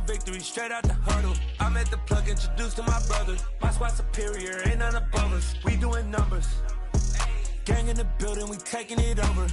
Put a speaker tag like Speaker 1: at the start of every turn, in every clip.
Speaker 1: on victory, straight out the huddle. I'm at the plug, introduced to my brother. My squad superior, ain't none above us. We doing numbers. Gang in the building, we taking it over.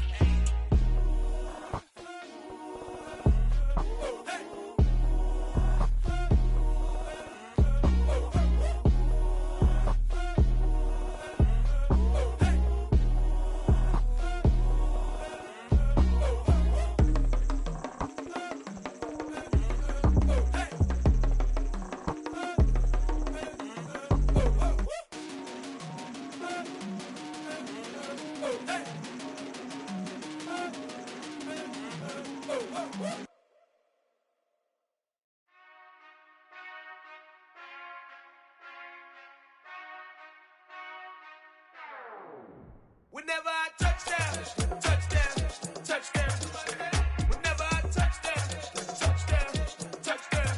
Speaker 1: Whenever I touchdown, touchdown, touchdown. Whenever I touchdown, touchdown, touchdown.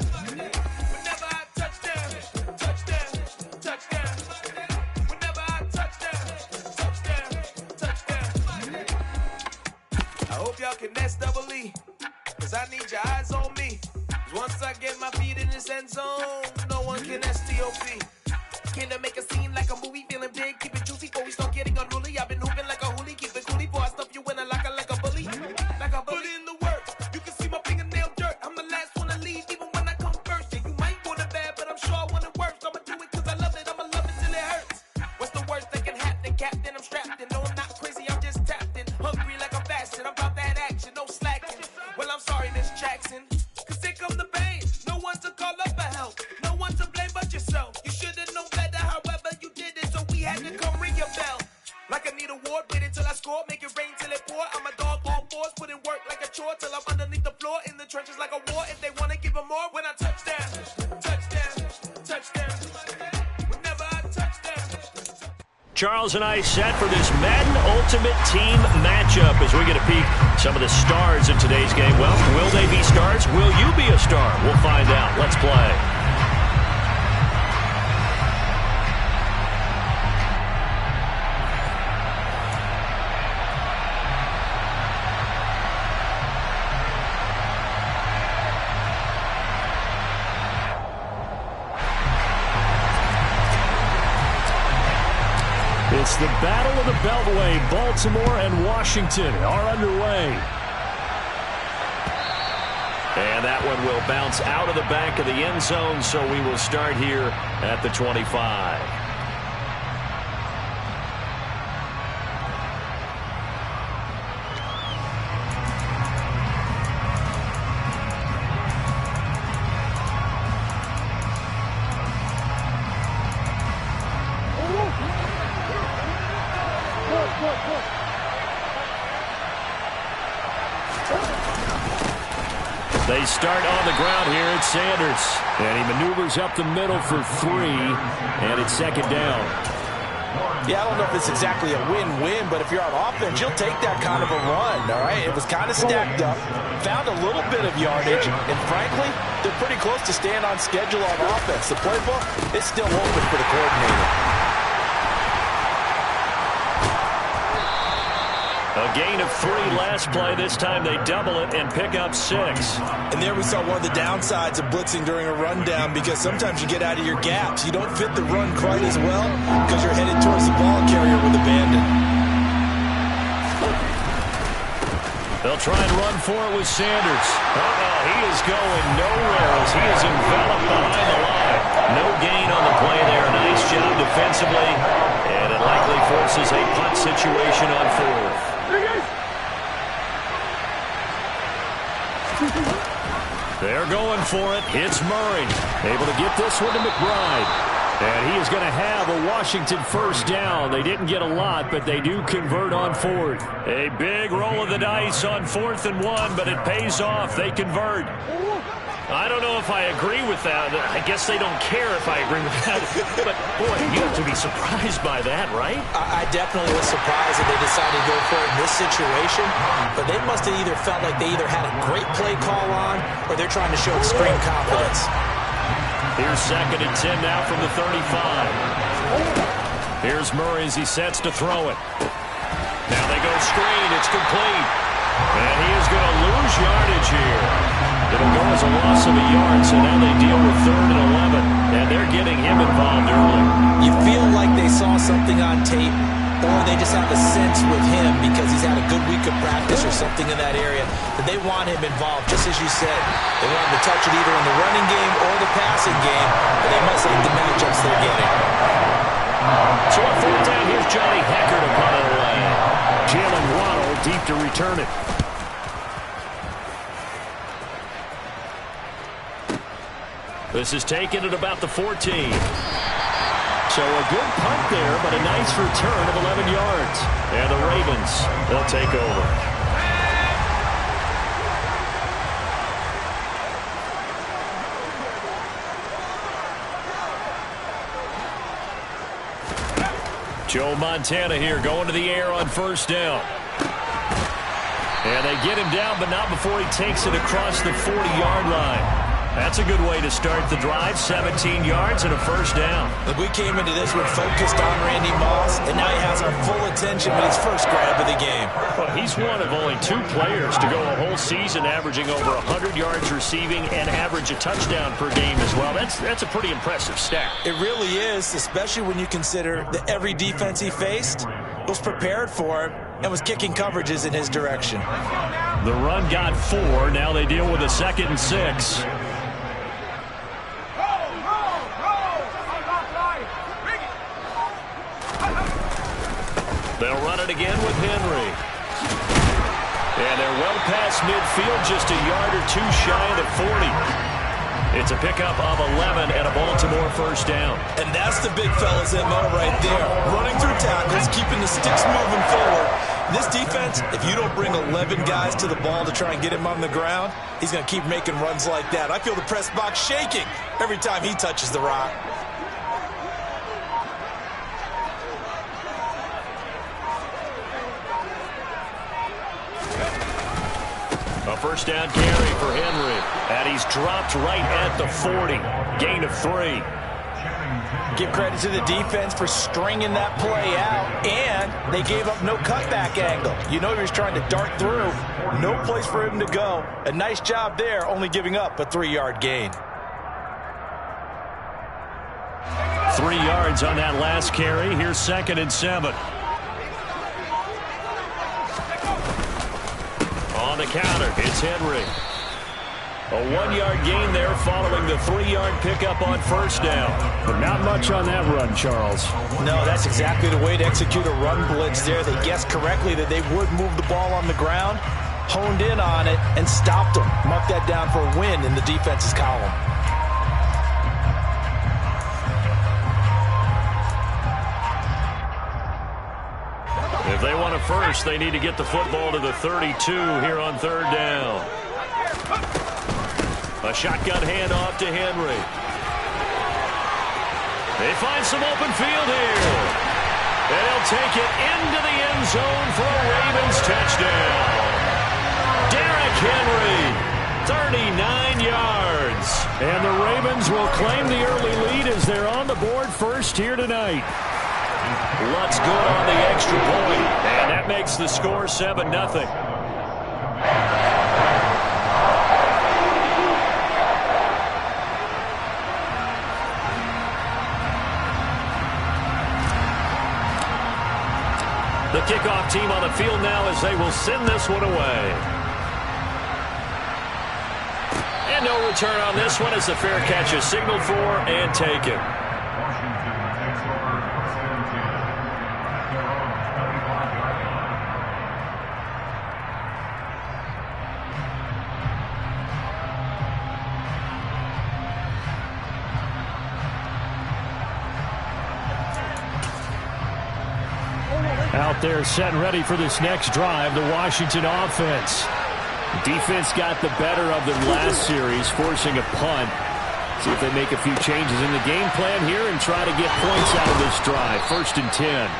Speaker 1: Whenever I touchdown, touchdown, touchdown. Whenever I touchdown, touchdown, touchdown. I hope y'all can nest double E, cause I need your eyes on me. Cause once I get my feet in this end zone, no one can STOP. Can I make a scene like a movie, feeling big, keep it juicy before we start getting unruly. I've been hooping like a hoolie, keep it coolie before I stuff you in a locker like a bully. Like a bully. Put in the work, you can see my fingernail dirt. I'm the last one to leave, even when I come first. Yeah, you might want it bad, but I'm sure I want it worse. I'ma do it cause I love it, I'ma love it till it hurts. What's the worst that can happen, Captain? I'm strapped in, no I'm not crazy, I'm just tapped in. Hungry like I'm fasting, I'm about that action, no slacking. Well, I'm sorry, Miss Jackson, cause here come the pain. No one to call up for help, no one to blame but yourself. You should've known better, however you did it, so we had to come ring your bell. Like I need a ward, wait until I score, make it rain till it pour. I'm a dog on fours, put in work like a chore till I'm underneath the floor, in the trenches like a war. If they wanna give them more, when I touchdown, touchdown, touchdown. Whenever I touchdown.
Speaker 2: Charles and I set for this Madden Ultimate Team matchup as we get a peek some of the stars in today's game. Well, will they be stars? Will you be a star? We'll find out. Let's play. It's the Battle of the Beltway. Baltimore and Washington are underway. And that one will bounce out of the back of the end zone, so we will start here at the 25. They start on the ground here. It's Sanders. And he maneuvers up the middle for 3. And it's second down.
Speaker 3: Yeah, I don't know if it's exactly a win-win, but if you're on offense, you'll take that kind of a run, all right? It was kind of stacked up, found a little bit of yardage, and frankly, they're pretty close to staying on schedule on offense. The playbook is still open for the coordinator.
Speaker 2: A gain of 3 last play. This time they double it and pick up 6.
Speaker 4: And there we saw one of the downsides of blitzing during a rundown, because sometimes you get out of your gaps. You don't fit the run quite as well because you're headed towards the ball carrier with abandon.
Speaker 2: They'll try and run for it with Sanders. He is going nowhere as he is enveloped behind the line. No gain on the play there. Nice job defensively. And it likely forces a punt situation on 4th. They're going for it. It's Murray. Able to get this one to McBride. And he is going to have a Washington first down. They didn't get a lot, but they do convert on 4th. A big roll of the dice on 4th and 1, but it pays off. They convert. I don't know if I agree with that. I guess they don't care if I agree with that. But, boy, you have to be surprised by that, right?
Speaker 3: I definitely was surprised that they decided to go for it in this situation. But they must have either felt like they either had a great play call on or they're trying to show extreme confidence.
Speaker 2: Here's 2nd and 10 now from the 35. Here's Murray as he sets to throw it. Now they go screen. It's complete. And he is going to lose yardage here. It'll go as a loss of a yard, so now they deal with 3rd and 11, and they're getting him involved early.
Speaker 4: You feel like they saw something on tape, or they just have a sense with him because he's had a good week of practice or something in that area that they want him involved, just as you said. They want him to touch it either in the running game or the passing game, but they must like the matchups they're getting.
Speaker 2: So on 4th down, here's Johnny Hecker to punt it away. Jalen Waddle deep to return it. This is taken at about the 14. So a good punt there, but a nice return of 11 yards. And the Ravens, they'll take over. Joe Montana here going to the air on 1st down. And they get him down, but not before he takes it across the 40-yard line. That's a good way to start the drive. 17 yards and a 1st down.
Speaker 4: Look, we came into this one focused on Randy Moss, and now he has our full attention with his first grab of the game.
Speaker 2: Well, he's one of only 2 players to go a whole season averaging over 100 yards receiving and average a touchdown per game as well. That's a pretty impressive stat.
Speaker 4: It really is, especially when you consider that every defense he faced was prepared for him and was kicking coverages in his direction.
Speaker 2: The run got 4. Now they deal with a 2nd and 6. They'll run it again with Henry. And they're well past midfield, just a yard or 2 shy of the 40. It's a pickup of 11 and a Baltimore 1st down.
Speaker 4: And that's the big fella's MO right there. Running through tackles, keeping the sticks moving forward. This defense, if you don't bring 11 guys to the ball to try and get him on the ground, he's going to keep making runs like that. I feel the press box shaking every time he touches the rock.
Speaker 2: A 1st down carry for Henry. And he's dropped right at the 40. Gain of 3.
Speaker 4: Give credit to the defense for stringing that play out, and they gave up no cutback angle. You know he was trying to dart through. No place for him to go. A nice job there, only giving up a 3-yard gain.
Speaker 2: 3 yards on that last carry. Here's 2nd and 7. On the counter, it's Henry. A 1-yard gain there following the 3-yard pickup on 1st down.
Speaker 5: But not much on that run, Charles.
Speaker 4: No, that's exactly the way to execute a run blitz there. They guessed correctly that they would move the ball on the ground, honed in on it, and stopped them. Mark that down for a win in the defense's column.
Speaker 2: If they want a first, they need to get the football to the 32 here on 3rd down. A shotgun handoff to Henry. They find some open field here. And he'll take it into the end zone for a Ravens touchdown. Derrick Henry, 39 yards.
Speaker 5: And the Ravens will claim the early lead as they're on the board first here tonight.
Speaker 2: Lutz good on the extra point. And that makes the score 7-0. The kickoff team on the field now as they will send this one away. And no return on this one as the fair catch is signaled for and taken.
Speaker 5: Out there set and ready for this next drive, the Washington offense.
Speaker 2: Defense got the better of them last series, forcing a punt. See if they make a few changes in the game plan here and try to get points out of this drive. 1st and 10.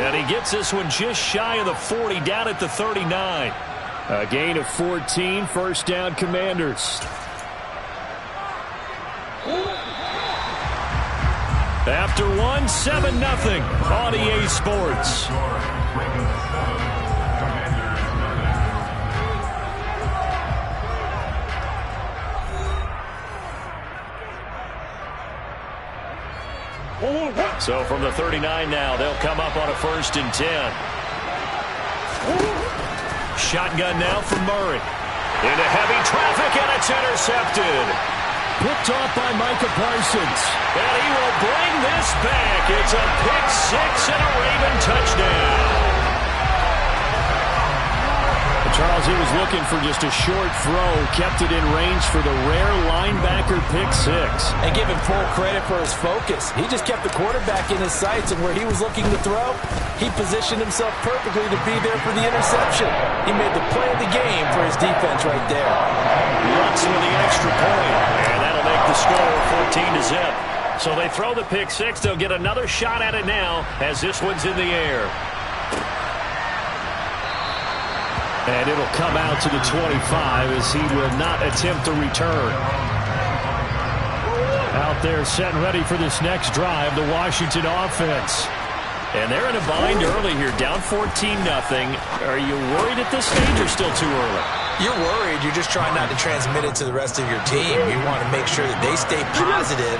Speaker 2: And he gets this one just shy of the 40, down at the 39. A gain of 14, 1st down Commanders. After 7-0 on EA Sports. So from the 39 now, they'll come up on a 1st and 10. Shotgun now for Murray. Into heavy traffic, and it's intercepted. Picked off by Micah Parsons. And he will bring this back. It's a pick six and a Raven touchdown. Charles, he was looking for just a short throw, kept it in range for the rare linebacker pick six.
Speaker 4: And give him full credit for his focus. He just kept the quarterback in his sights, and where he was looking to throw, he positioned himself perfectly to be there for the interception. He made the play of the game for his defense right there.
Speaker 2: Lutz with the extra point, and that'll make the score 14-0. So they throw the pick six. They'll get another shot at it now as this one's in the air. And it'll come out to the 25 as he will not attempt to return. Out there set and ready for this next drive, the Washington offense. And they're in a bind early here, down 14-0. Are you worried at this stage or still too early?
Speaker 4: You're worried. You're just trying not to transmit it to the rest of your team. You want to make sure that they stay positive.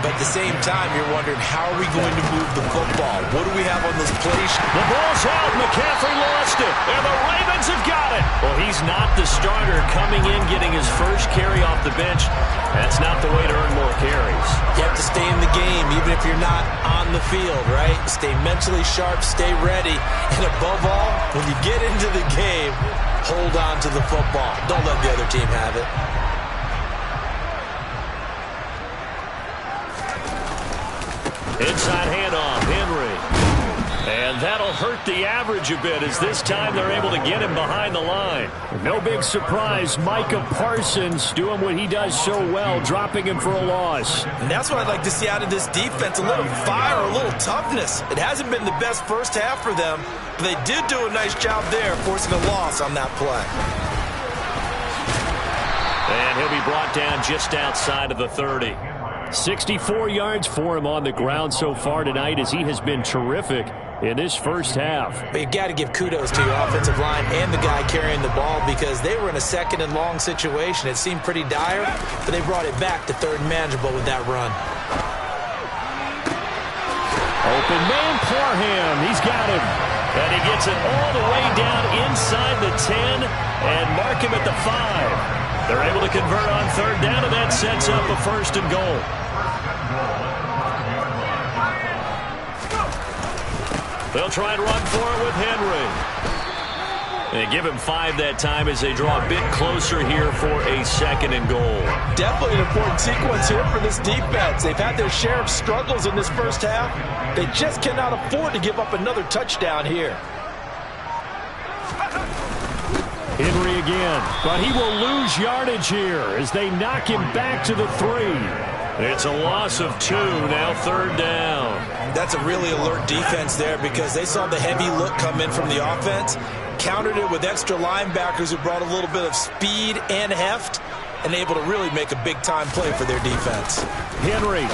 Speaker 4: But at the same time, you're wondering, how are we going to move the football? What do we have on this play?
Speaker 2: The ball's out. McCaffrey lost it. And the Ravens have got it. Well, he's not the starter coming in, getting his first carry off the bench. That's not the way to earn more carries.
Speaker 4: You have to stay in the game, even if you're not on the field, right? Stay mentally sharp, stay ready. And above all, when you get into the game, hold on to the football. Don't let the other team have it.
Speaker 2: Inside handoff, Henry. And that'll hurt the average a bit as this time they're able to get him behind the line. No big surprise, Micah Parsons doing what he does so well, dropping him for a loss.
Speaker 4: And that's what I'd like to see out of this defense, a little fire, a little toughness. It hasn't been the best first half for them, but they did do a nice job there, forcing a loss on that play.
Speaker 2: And he'll be brought down just outside of the 30. 64 yards for him on the ground so far tonight as he has been terrific in this first half.
Speaker 4: But you got to give kudos to your offensive line and the guy carrying the ball because they were in a 2nd and long situation. It seemed pretty dire, but they brought it back to 3rd and manageable with that run.
Speaker 2: Open man, Parham. He's got him. And he gets it all the way down inside the 10 and mark him at the 5. They're able to convert on 3rd down, and that sets up a 1st and goal. They'll try and run for it with Henry. They give him 5 that time as they draw a bit closer here for a 2nd and goal.
Speaker 4: Definitely an important sequence here for this defense. They've had their share of struggles in this first half. They just cannot afford to give up another touchdown here.
Speaker 5: Henry again, but he will lose yardage here as they knock him back to the 3.
Speaker 2: It's a loss of 2, now 3rd down.
Speaker 4: That's a really alert defense there because they saw the heavy look come in from the offense, countered it with extra linebackers who brought a little bit of speed and heft, and able to really make a big-time play for their defense.
Speaker 5: Henry.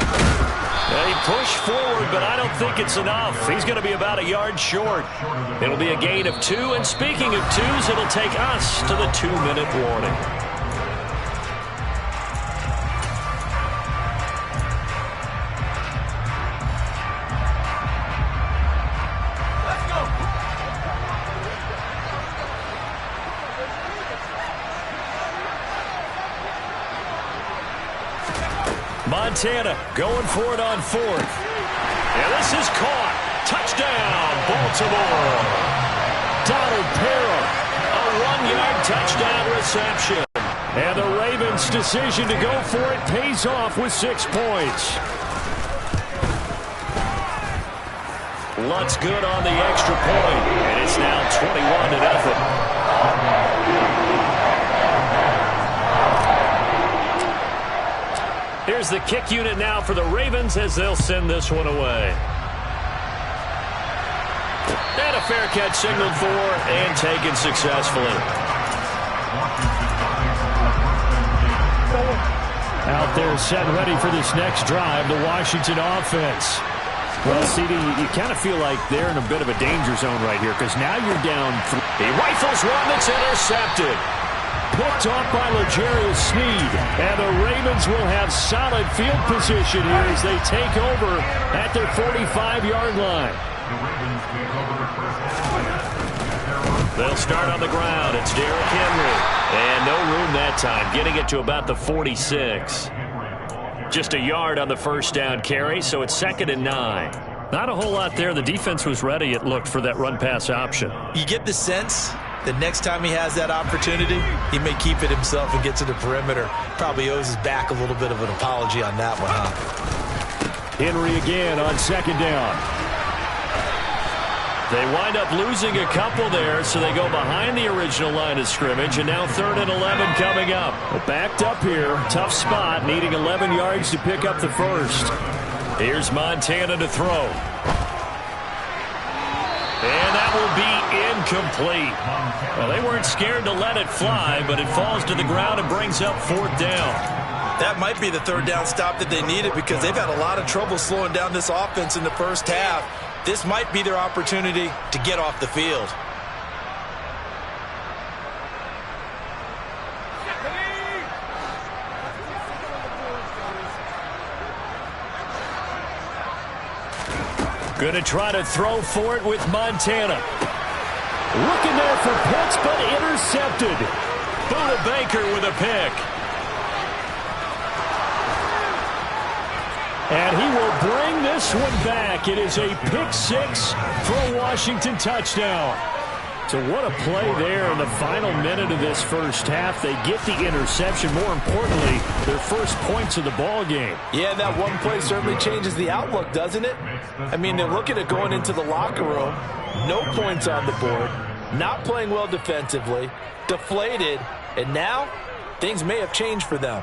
Speaker 2: They push forward, but I don't think it's enough. He's going to be about a yard short. It'll be a gain of 2, and speaking of 2s, it'll take us to the 2-minute warning. Montana going for it on 4th. And this is caught. Touchdown, Baltimore.
Speaker 5: Donald Parham.
Speaker 2: A 1-yard touchdown reception.
Speaker 5: And the Ravens' decision to go for it pays off with 6 points.
Speaker 2: Lutz good on the extra point. And it's now 21-0. Here's the kick unit now for the Ravens as they'll send this one away. And a fair catch signaled for and taken successfully.
Speaker 5: Out there set and ready for this next drive, the Washington offense. Well, CD, you kind of feel like they're in a bit of a danger zone right here because now you're down 3.
Speaker 2: He rifles one that's intercepted.
Speaker 5: Picked off by L'Jarius Sneed. And the Ravens Ravens will have solid field position here as they take over at their 45-yard line. They'll start on the ground. It's Derrick Henry. And no room that time, getting it to about the 46. Just a yard on the first down carry, so it's 2nd and 9. Not a whole lot there. The defense was ready, it looked, for that run-pass option.
Speaker 4: You get the sense that next time he has that opportunity, he may keep it himself and get to the perimeter. Probably owes his back a little bit of an apology on that one, huh?
Speaker 5: Henry again on 2nd down. They wind up losing a couple there, so they go behind the original line of scrimmage, and now 3rd and 11 coming up. Backed up here, tough spot, needing 11 yards to pick up the first. Here's Montana to throw. And that will be incomplete. Well, they weren't scared to let it fly, but it falls to the ground and brings up 4th down.
Speaker 4: That might be the 3rd down stop that they needed because they've had a lot of trouble slowing down this offense in the first half. This might be their opportunity to get off the field.
Speaker 5: Going to try to throw for it with Montana. Looking there for Pitts, but intercepted. Buda Baker with a pick. And he will bring this one back. It is a pick 6 for a Washington touchdown. So what a play there in the final minute of this first half. They get the interception. More importantly, their first points of the ball game.
Speaker 3: Yeah, that one play certainly changes the outlook, doesn't it? I mean, they're looking at going into the locker room. No points on the board. Not playing well defensively. Deflated. And now, things may have changed for them.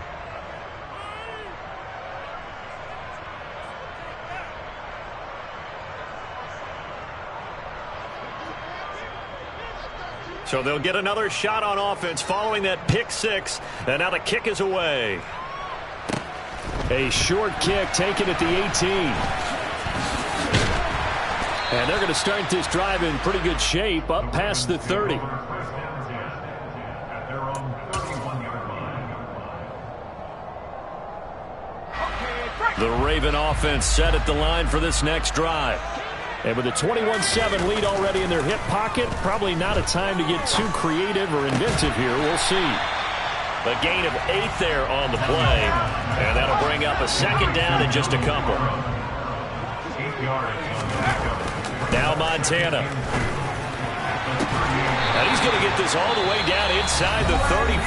Speaker 5: So they'll get another shot on offense following that pick 6. And now the kick is away. A short kick taken at the 18. And they're going to start this drive in pretty good shape up past the 30. The Raven offense set at the line for this next drive. And with a 21-7 lead already in their hip pocket, probably not a time to get too creative or inventive here. We'll see. A gain of 8 there on the play. And that'll bring up a 2nd down and just a couple. Now Montana. And he's going to get this all the way down inside the 35.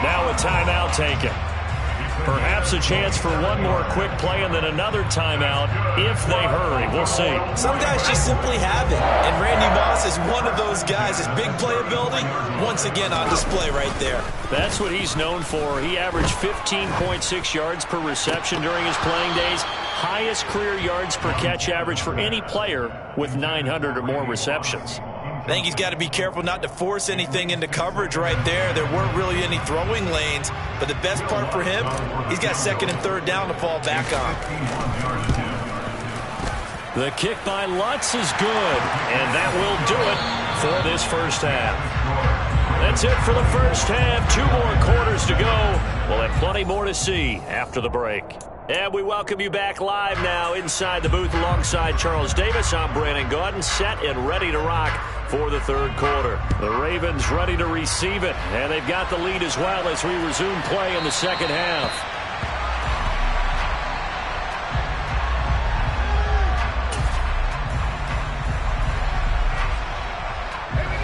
Speaker 5: Now a timeout taken. Perhaps a chance for one more quick play and then another timeout if they hurry. We'll see.
Speaker 4: Some guys just simply have it. And Randy Moss is one of those guys. His big playability, once again on display right there.
Speaker 5: That's what he's known for. He averaged 15.6 yards per reception during his playing days. Highest career yards per catch average for any player with 900 or more receptions.
Speaker 4: I think he's got to be careful not to force anything into coverage right there. There weren't really any throwing lanes, but the best part for him, he's got 2nd and 3rd down to fall back on.
Speaker 5: The kick by Lutz is good, and that will do it for this first half. That's it for the first half. 2 more quarters to go. We'll have plenty more to see after the break. And we welcome you back live now inside the booth alongside Charles Davis. I'm Brandon Gaudin, set and ready to rock for the 3rd quarter. The Ravens ready to receive it, and they've got the lead as well as we resume play in the 2nd half.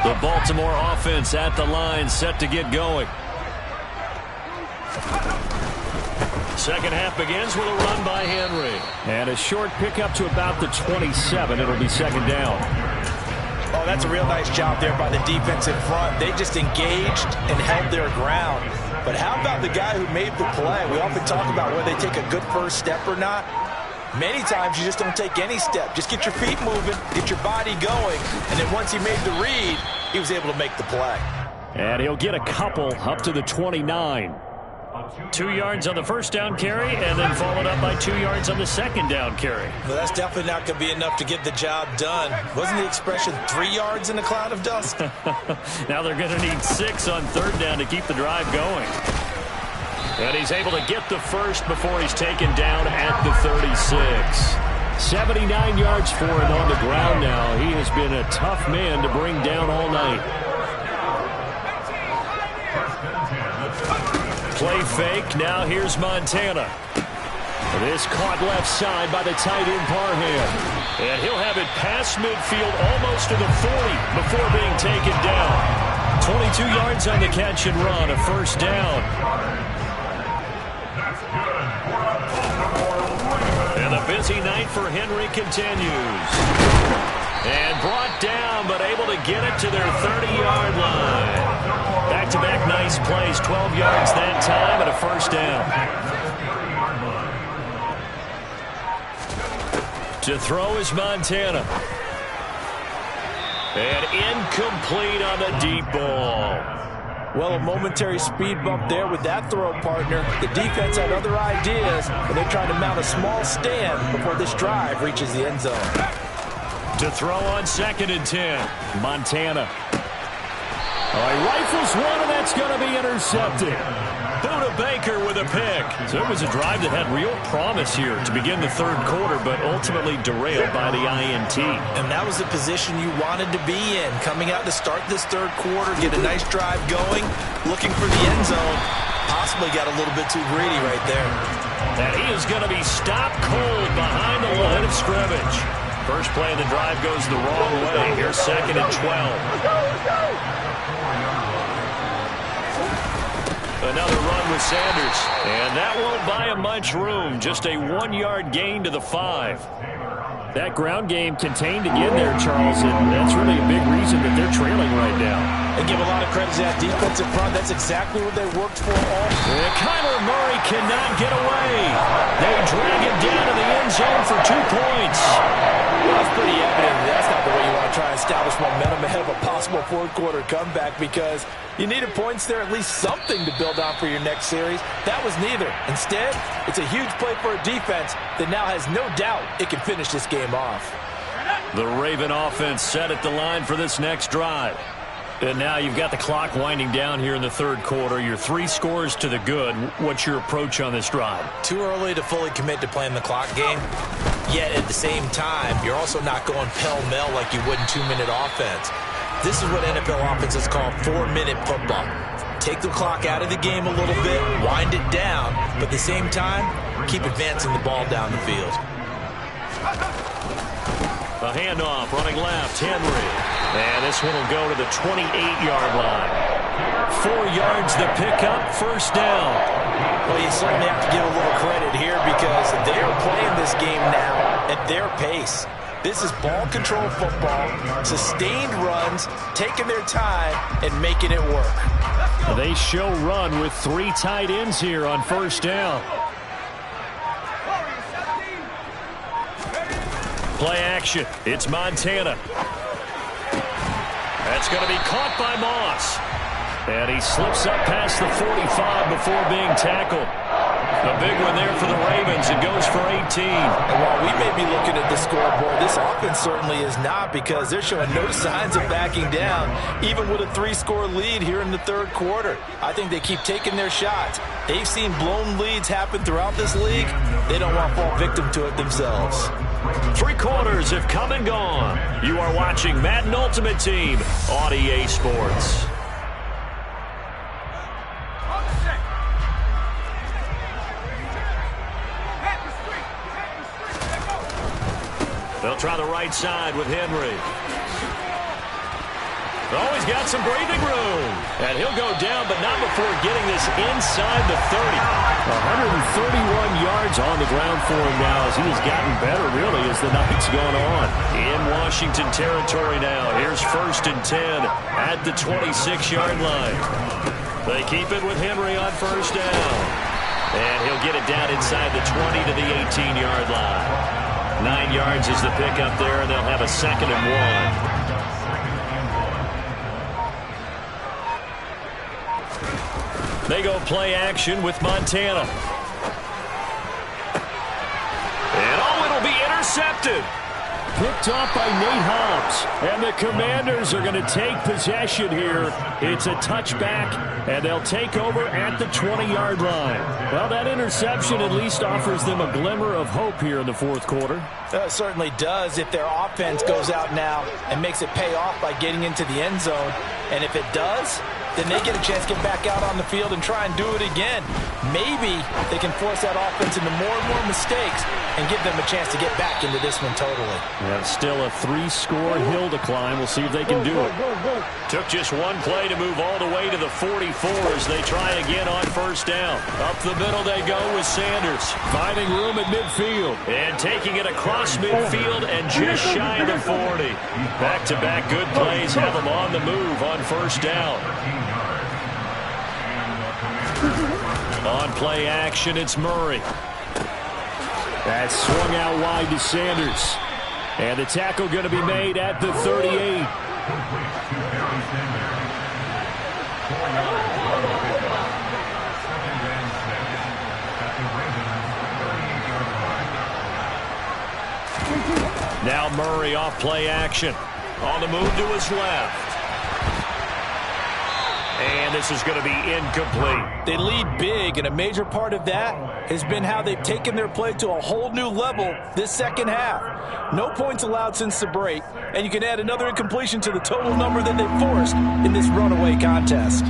Speaker 5: The Baltimore offense at the line, set to get going. Second half begins with a run by Henry. And a short pickup to about the 27. It'll be 2nd down.
Speaker 3: Oh, that's a real nice job there by the defensive front. They just engaged and held their ground. But how about the guy who made the play? We often talk about whether they take a good first step or not. Many times you just don't take any step. Just get your feet moving, get your body going, and then once he made the read, he was able to make the play.
Speaker 5: And he'll get a couple up to the 29. 2 yards on the first down carry, and then followed up by 2 yards on the 2nd down carry.
Speaker 4: Well, that's definitely not going to be enough to get the job done. Wasn't the expression 3 yards in a cloud of dust?
Speaker 5: Now they're going to need 6 on 3rd down to keep the drive going. And he's able to get the first before he's taken down at the 36. 79 yards for him on the ground now. He has been a tough man to bring down all night. Play fake. Now here's Montana. This caught left side by the tight end Parham. And he'll have it past midfield almost to the 40 before being taken down. 22 yards on the catch and run, a first down. And the busy night for Henry continues. And brought down, but able to get it to their 30-yard line. Back-to-back nice plays, 12 yards that time, and a first down. To throw is Montana. And incomplete on the deep ball.
Speaker 3: Well, a momentary speed bump there with that throw, partner. The defense had other ideas, but they're trying to mount a small stand before this drive reaches the end zone.
Speaker 5: To throw on 2nd and 10, Montana. All right, rifles one, and that's going to be intercepted. Buda Baker with a pick. So it was a drive that had real promise here to begin the third quarter, but ultimately derailed by the INT.
Speaker 4: And that was the position you wanted to be in. Coming out to start this third quarter, get a nice drive going, looking for the end zone. Possibly got a little bit too greedy right there.
Speaker 5: And he is going to be stopped cold behind the line of scrimmage. First play of the drive goes the wrong way. Here's 2nd and 12. Another run with Sanders. And that won't buy him much room. Just a 1-yard gain to the 5.
Speaker 2: That ground game contained again there, Charles, and that's really a big reason that they're trailing right now.
Speaker 3: They give a lot of credit to that defensive front. That's exactly what they worked for all.
Speaker 5: And Kyler Murray cannot get away. They drag him down to the end zone for 2 points.
Speaker 3: Well, it's pretty evident that's not the way you want to try and establish momentum ahead of a possible fourth-quarter comeback, because you needed points there, at least something to build on for your next series. That was neither. Instead, it's a huge play for a defense that now has no doubt it can finish this game off.
Speaker 5: The Raven offense set at the line for this next drive. And now you've got the clock winding down here in the third quarter. You're 3 scores to the good. What's your approach on this drive?
Speaker 4: Too early to fully commit to playing the clock game. Yet at the same time, you're also not going pell-mell like you would in 2-minute offense. This is what NFL offenses call 4-minute football. Take the clock out of the game a little bit, wind it down, but at the same time, keep advancing the ball down the field.
Speaker 5: A handoff, running left, Henry. And this one will go to the 28-yard line. 4 yards the pickup, first down.
Speaker 3: Well, you certainly have to give a little credit here because they are playing this game now at their pace. This is ball control football, sustained runs, taking their time, and making it work.
Speaker 2: They show run with 3 tight ends here on first down.
Speaker 5: Play action. It's Montana. That's going to be caught by Moss. And he slips up past the 45 before being tackled. A big one there for the Ravens. It goes for 18.
Speaker 3: And while we may be looking at the scoreboard, this offense certainly is not, because they're showing no signs of backing down, even with a 3-score lead here in the third quarter. I think they keep taking their shots. They've seen blown leads happen throughout this league. They don't want to fall victim to it themselves.
Speaker 5: 3 quarters have come and gone. You are watching Madden Ultimate Team on EA Sports. They'll try the right side with Henry. Oh, he's got some breathing room. And he'll go down, but not before getting this inside the 30.
Speaker 2: 131 yards on the ground for him now, as he has gotten better, really, as the night's gone on.
Speaker 5: In Washington territory now. Here's 1st and 10 at the 26-yard line. They keep it with Henry on first down. And he'll get it down inside the 20 to the 18-yard line. 9 yards is the pickup there, and they'll have a 2nd and 1. They go play action with Montana. And oh, it'll be intercepted.
Speaker 2: picked off by Nate Hobbs. And the Commanders are going to take possession here. It's a touchback, and they'll take over at the 20-yard line. Well, that interception at least offers them a glimmer of hope here in the fourth quarter.
Speaker 3: It certainly does if their offense goes out now and makes it pay off by getting into the end zone. And if it does, then they get a chance to get back out on the field and try and do it again. Maybe they can force that offense into more and more mistakes and give them a chance to get back into this one totally.
Speaker 2: Yeah, still a 3-score hill to climb. We'll see if they can do it.
Speaker 5: Took just one play to move all the way to the 44 as they try again on first down. Up the middle they go with Sanders.
Speaker 2: Finding room at midfield.
Speaker 5: And taking it across midfield and just shy of the 40. Back-to-back good plays have them on the move on first down. On play action, it's Murray.
Speaker 2: That's swung out wide to Sanders. And the tackle going to be made at the 38.
Speaker 5: Now Murray off play action. On the move to his left. And this is going to be incomplete.
Speaker 3: They lead big, and a major part of that has been how they've taken their play to a whole new level this second half. No points allowed since the break, and you can add another incompletion to the total number that they've forced in this runaway contest.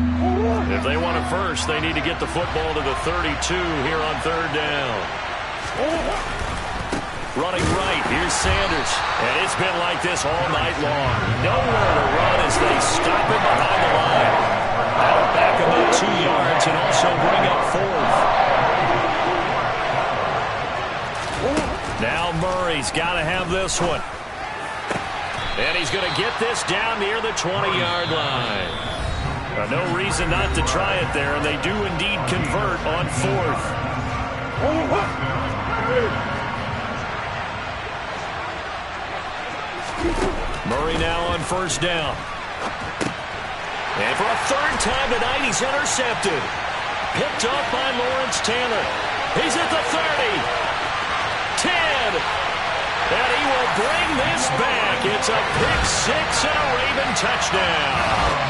Speaker 5: If they want it first, they need to get the football to the 32 here on third down. Running right, here's Sanders. And it's been like this all night long. Nowhere to run as they stop it behind the line. That'll back about 2 yards and also bring up fourth. Now Murray's got to have this one. And he's going to get this down near the 20-yard line. No reason not to try it there, and they do indeed convert on fourth. Murray now on first down. And for a third time tonight, he's intercepted. Picked off by Lawrence Taylor. He's at the 30. 10. And he will bring this back. It's a pick six and a Raven touchdown.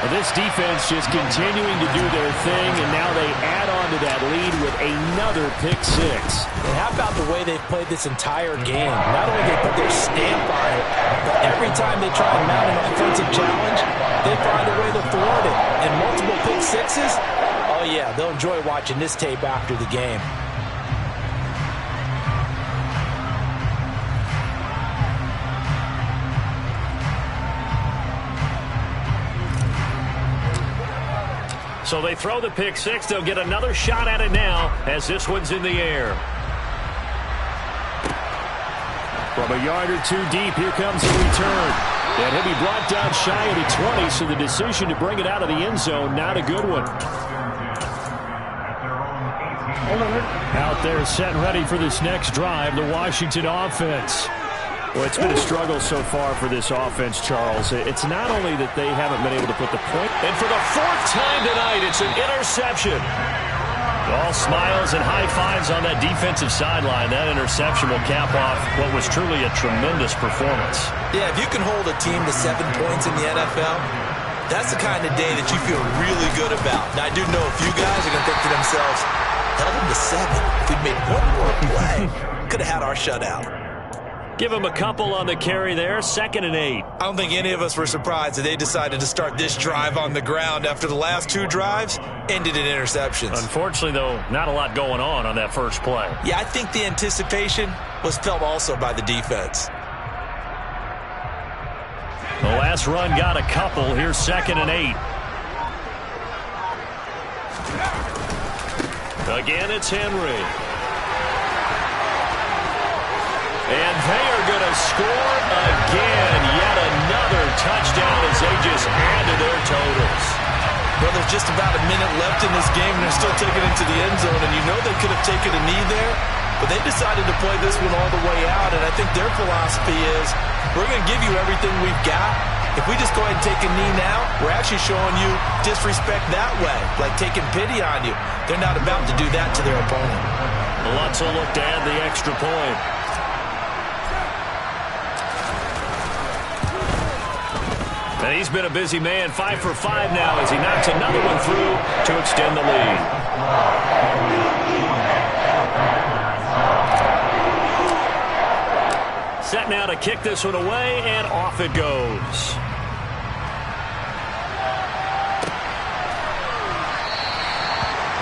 Speaker 2: This defense just continuing to do their thing, and now they add on to that lead with another pick six.
Speaker 3: And how about the way they've played this entire game? Not only they put their stamp on it, but every time they try and mount an offensive challenge, they find a way to thwart it. And multiple pick sixes, oh yeah, they'll enjoy watching this tape after the game.
Speaker 5: So they throw the pick six. They'll get another shot at it now as this one's in the air.
Speaker 2: From a yard or two deep, here comes the return. And he'll be brought down shy of the 20, so the decision to bring it out of the end zone, not a good one. Out there set and ready for this next drive, the Washington offense. Well, it's been a struggle so far for this offense, Charles. It's not only that they haven't been able to put the point.
Speaker 5: And for the fourth time tonight, it's an interception. All smiles and high fives on that defensive sideline. That interception will cap off what was truly a tremendous performance.
Speaker 4: Yeah, if you can hold a team to 7 points in the NFL, that's the kind of day that you feel really good about. Now, I do know a few guys are going to think to themselves, held them to 7. If we'd made one more play, could have had our shutout.
Speaker 5: Give him a couple on the carry there, 2nd and 8.
Speaker 4: I don't think any of us were surprised that they decided to start this drive on the ground after the last 2 drives ended in interceptions.
Speaker 5: Unfortunately, though, not a lot going on that first play.
Speaker 4: Yeah, I think the anticipation was felt also by the defense.
Speaker 5: The last run got a couple. Here's 2nd and 8. Again, it's Henry. And they are going to score again. Yet another touchdown as they just add to their totals.
Speaker 4: Well, there's just about a minute left in this game, and they're still taking it to the end zone. And you know they could have taken a knee there, but they decided to play this one all the way out. And I think their philosophy is, we're going to give you everything we've got. If we just go ahead and take a knee now, we're actually showing you disrespect that way, like taking pity on you. They're not about to do that to their opponent.
Speaker 5: Lutz will look to add the extra point. And he's been a busy man, 5 for 5 now as he knocks another one through to extend the lead. Set now to kick this one away, and off it goes.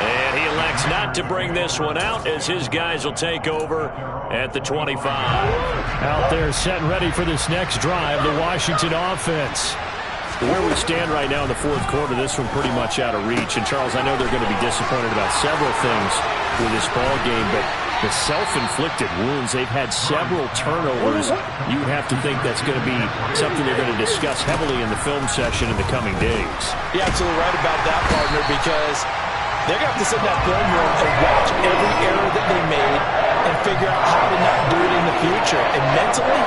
Speaker 5: And he elects not to bring this one out as his guys will take over at the 25.
Speaker 2: Out there set and ready for this next drive, the Washington offense. Where we stand right now in the fourth quarter, this one pretty much out of reach. And, Charles, I know they're going to be disappointed about several things with this ball game, but the self-inflicted wounds, they've had several turnovers. You have to think that's going to be something they're going to discuss heavily in the film session in the coming days.
Speaker 3: You're absolutely right about that, partner, because they're going to have to sit in that film room and watch every error that they made and figure out how to not do it in the future. And mentally,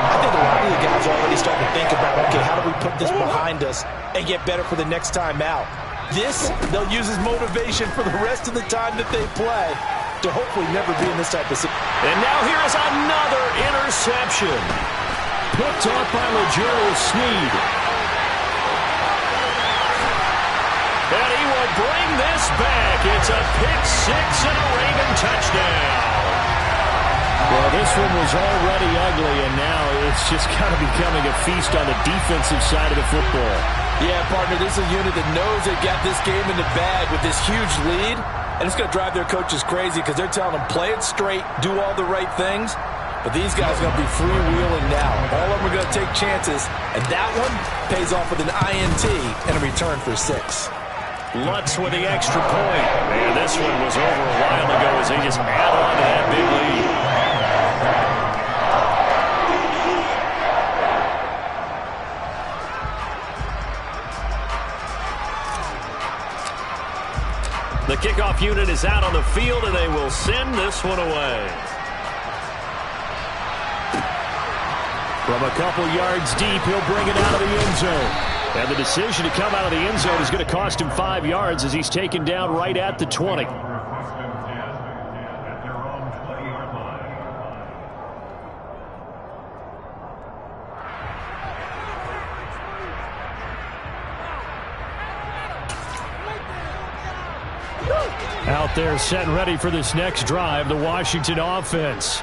Speaker 3: I think a lot of the guys are already starting to think about, okay, how do we put this behind us and get better for the next time out? This, they'll use as motivation for the rest of the time that they play to hopefully never be in this type of situation.
Speaker 5: And now here is another interception.
Speaker 2: Picked up by L'Jarius Sneed.
Speaker 5: And he will bring this back. It's a pick six and a Raven touchdown.
Speaker 2: Well, this one was already ugly, and now it's just kind of becoming a feast on the defensive side of the football.
Speaker 3: Yeah, partner, this is a unit that knows they've got this game in the bag with this huge lead, and it's going to drive their coaches crazy because they're telling them, play it straight, do all the right things. But these guys are going to be freewheeling now. All of them are going to take chances, and that one pays off with an INT and a return for 6.
Speaker 5: Lutz with the extra point. And this one was over a while ago as they just add on to that big lead. The kickoff unit is out on the field, and they will send this one away.
Speaker 2: From a couple yards deep, he'll bring it out of the end zone. And the decision to come out of the end zone is going to cost him 5 yards as he's taken down right at the 20. Out there set and ready for this next drive, the Washington offense.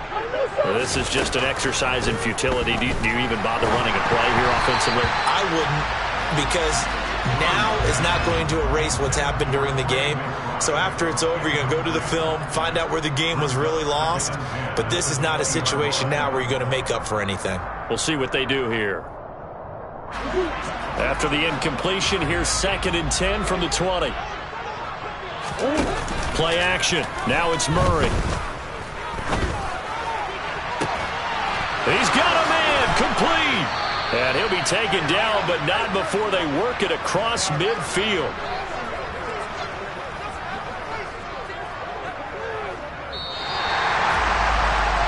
Speaker 5: Well, this is just an exercise in futility. Do you even bother running a play here offensively?
Speaker 4: I wouldn't, because now is not going to erase what's happened during the game. So after it's over, you're going to go to the film, find out where the game was really lost. But this is not a situation now where you're going to make up for anything.
Speaker 5: We'll see what they do here. After the incompletion, here's 2nd and 10 from the 20. Play action. Now it's Murray. He's got a man complete. And he'll be taken down, but not before they work it across midfield.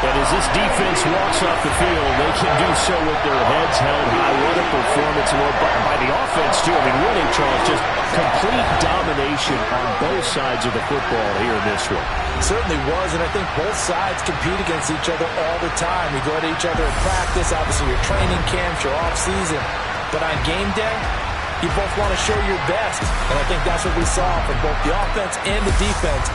Speaker 2: And as this defense walks off the field, they can do so with their heads held high. What a performance by the offense, too. I mean, really, Charles, just complete domination on both sides of the football here in this one.
Speaker 3: It certainly was, and I think both sides compete against each other all the time. You go at each other in practice, obviously your training camps, your off-season. But on game day, you both want to show your best. And I think that's what we saw from both the offense and the defense